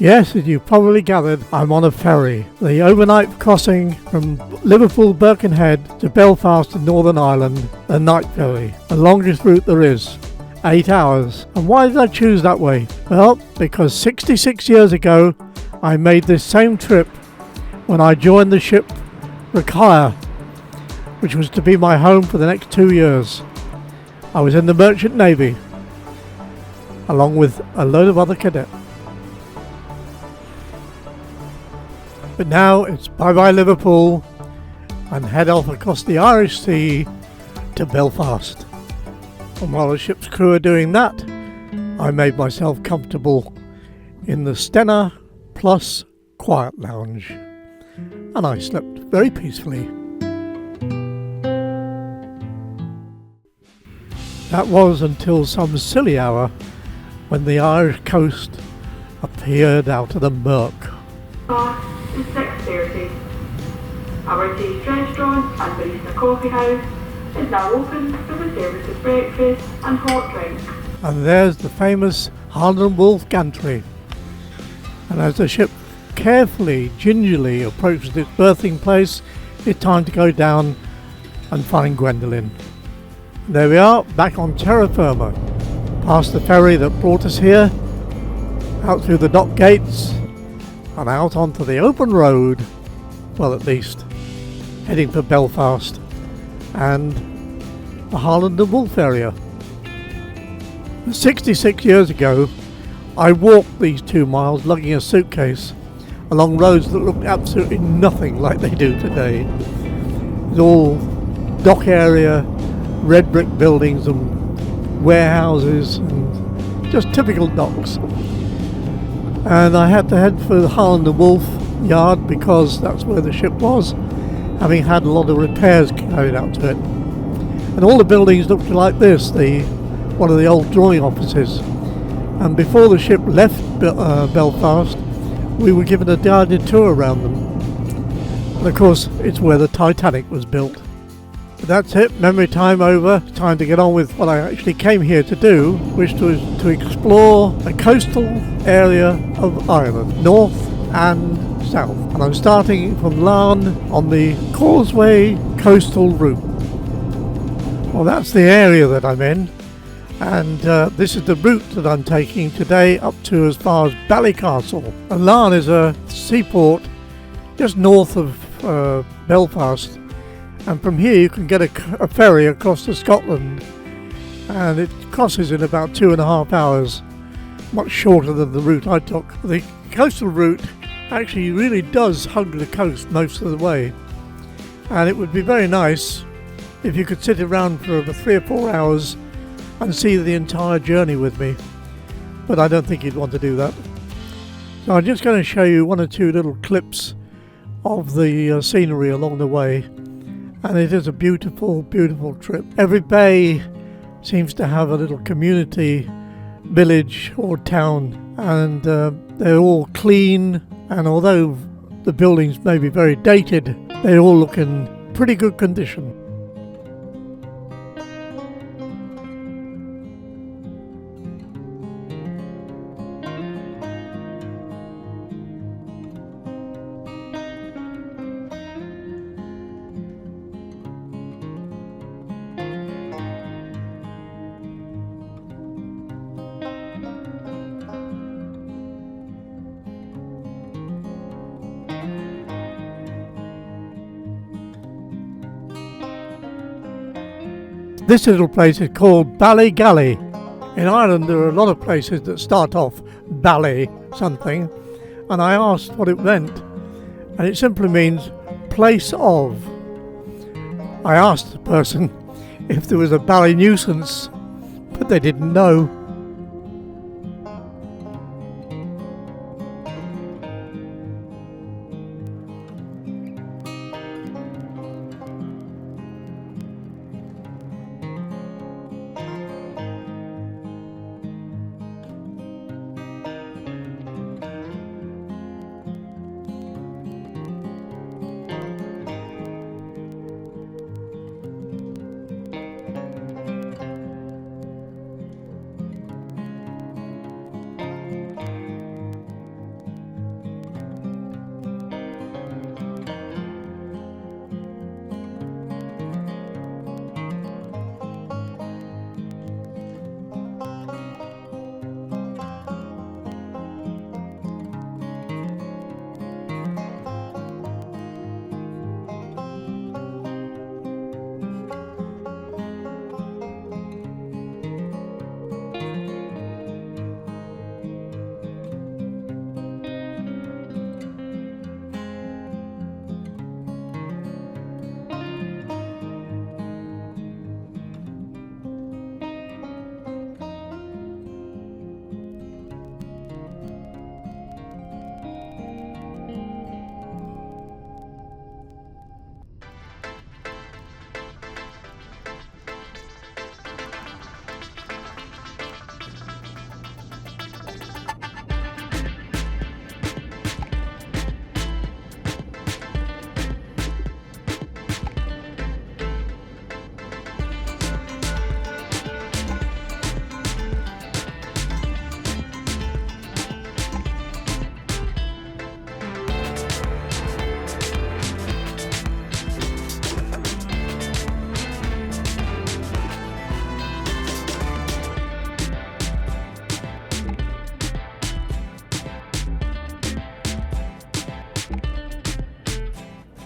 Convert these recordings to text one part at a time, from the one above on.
Yes, as you've probably gathered, I'm on a ferry. The overnight crossing from Liverpool Birkenhead to Belfast in Northern Ireland, the night ferry, the longest route there is. 8 hours. And why did I choose that way? Well, because 66 years ago, I made this same trip when I joined the ship Rakaia, which was to be my home for the next 2 years. I was in the Merchant Navy, along with a load of other cadets. But now it's bye-bye Liverpool and head off across the Irish Sea to Belfast. And while the ship's crew are doing that, I made myself comfortable in the Stena Plus Quiet Lounge. And I slept very peacefully. That was until some silly hour when the Irish coast appeared out of the murk. Is 6:30. Our taste restaurant and Barista Coffee House is now open for the service of breakfast and hot drinks. And there's the famous Harland Wolff gantry. And as the ship carefully, gingerly approaches its berthing place, it's time to go down and find Gwendolyn. There we are, back on terra firma, past the ferry that brought us here, out through the dock gates, and out onto the open road, well at least, heading for Belfast and the Harland and Wolff area. 66 years ago, I walked these 2 miles lugging a suitcase along roads that looked absolutely nothing like they do today. It's all dock area, red brick buildings and warehouses and just typical docks. And I had to head for the Harland and Wolff yard because that's where the ship was, having had a lot of repairs carried out to it. And all the buildings looked like this, one of the old drawing offices. And before the ship left Belfast, we were given a guided tour around them. And of course, it's where the Titanic was built. But that's it, memory time over. It's time to get on with what I actually came here to do, which was to explore the coastal area of Ireland, north and south. And I'm starting from Larne on the Causeway Coastal Route. Well, that's the area that I'm in. And this is the route that I'm taking today up to as far as Ballycastle. And Larne is a seaport just north of Belfast. And from here you can get a ferry across to Scotland, and it crosses in about 2.5 hours, much shorter than the route I took. The coastal route actually really does hug the coast most of the way, and it would be very nice if you could sit around for over 3 or 4 hours and see the entire journey with me, but I don't think you'd want to do that. So I'm just going to show you 1 or 2 little clips of the scenery along the way. And it is a beautiful, beautiful trip. Every bay seems to have a little community, village or town, and they're all clean. And although the buildings may be very dated, they all look in pretty good condition. This little place is called Ballygally. In Ireland there are a lot of places that start off Bally something, and I asked what it meant, and it simply means place of. I asked the person if there was a bally nuisance, but they didn't know.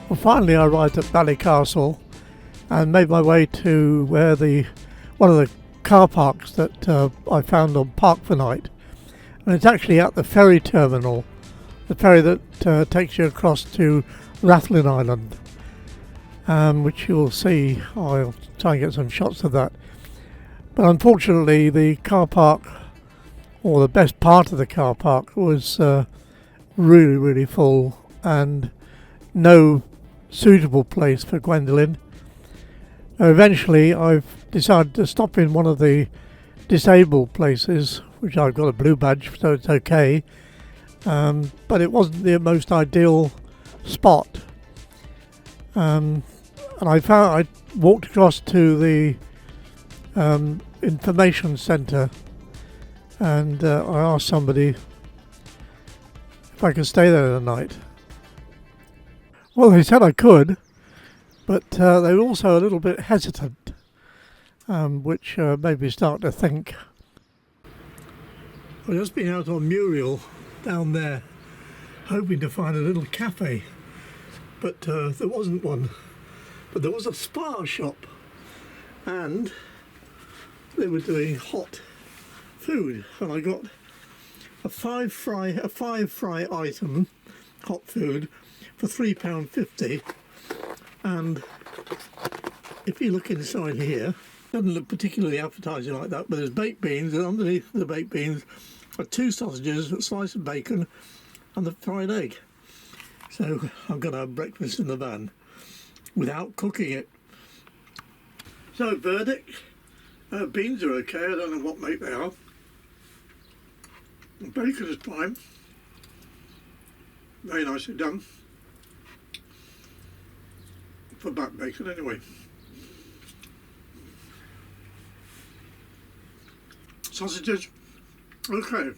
Well, finally I arrived at Ballycastle and made my way to where one of the car parks that I found on Park for Night. And it's actually at the ferry terminal, the ferry that takes you across to Rathlin Island, which you'll see. I'll try and get some shots of that. But unfortunately the car park, or the best part of the car park, was really full and no suitable place for Gwendolyn. Eventually I've decided to stop in one of the disabled places, which I've got a blue badge, so it's okay, but it wasn't the most ideal spot, and I walked across to the information centre, and I asked somebody if I could stay there the night. Well, they said I could, but they were also a little bit hesitant, which made me start to think. I've just been out on Muriel down there, hoping to find a little cafe, but there wasn't one. But there was a spa shop, and they were doing hot food, and I got a five fry item hot food for £3.50, and if you look inside here, it doesn't look particularly appetizing like that, but there's baked beans, and underneath the baked beans are 2 sausages, a slice of bacon and the fried egg. So I'm going to have breakfast in the van without cooking it. So verdict, beans are okay, I don't know what make they are. The bacon is fine, very nicely done, for back bacon anyway. Sausages, okay,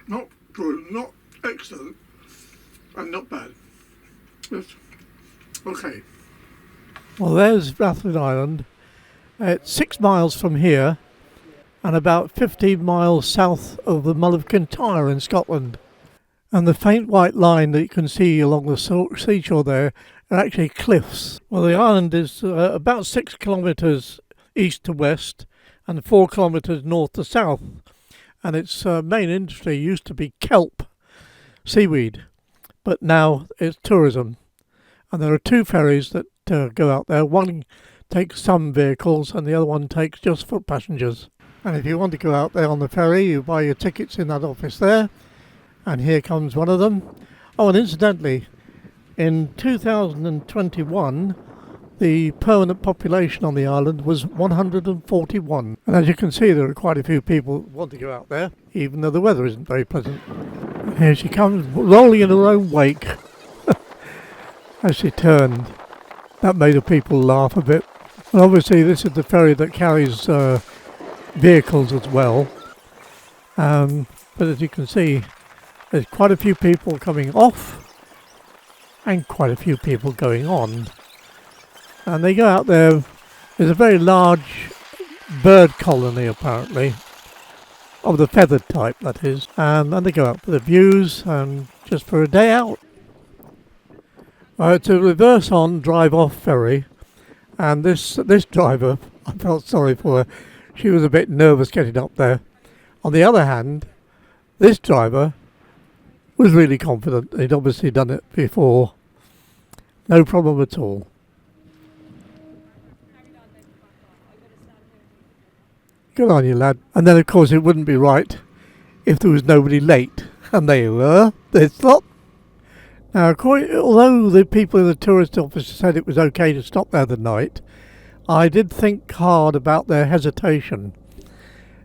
not good, not excellent, and not bad. Just okay. Well, there's Rathlin Island. It's 6 miles from here and about 15 miles south of the Mull of Kintyre in Scotland. And the faint white line that you can see along the seashore there are actually cliffs. Well, the island is about 6 kilometres east to west and 4 kilometres north to south. And its main industry used to be kelp, seaweed, but now it's tourism. And there are 2 ferries that go out there. One takes some vehicles and the other one takes just foot passengers. And if you want to go out there on the ferry, you buy your tickets in that office there. And here comes one of them. Oh, and incidentally, in 2021, the permanent population on the island was 141. And as you can see, there are quite a few people who want to go out there, even though the weather isn't very pleasant. And here she comes, rolling in her own wake as she turned. That made the people laugh a bit. And obviously this is the ferry that carries vehicles as well. But as you can see, there's quite a few people coming off and quite a few people going on. And they go out there. There's a very large bird colony apparently, of the feathered type that is. And they go out for the views and just for a day out. It's a reverse on, drive off ferry, and this driver, I felt sorry for her. She was a bit nervous getting up there. On the other hand, this driver was really confident. He'd obviously done it before. No problem at all. Good on you, lad. And then of course it wouldn't be right if there was nobody late. And they were. They stopped. Now, although the people in the tourist office said it was okay to stop there the night, I did think hard about their hesitation.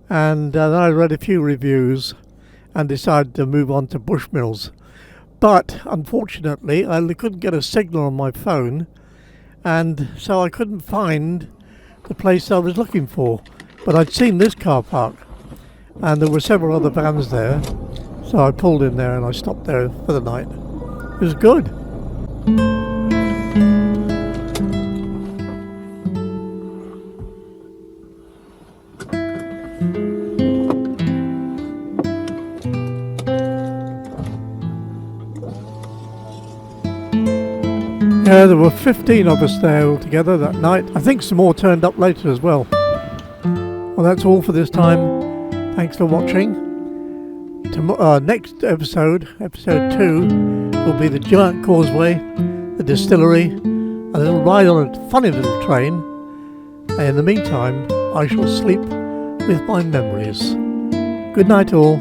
And then I read a few reviews and decided to move on to Bushmills. But unfortunately, I couldn't get a signal on my phone, and so I couldn't find the place I was looking for. But I'd seen this car park, and there were several other vans there, so I pulled in there and I stopped there for the night. It was good. Yeah, there were 15 of us there altogether that night. I think some more turned up later as well. Well, that's all for this time. Thanks for watching. Next episode, episode 2, will be the giant causeway, the distillery, a little ride on a funny little train. And in the meantime, I shall sleep with my memories. Good night all.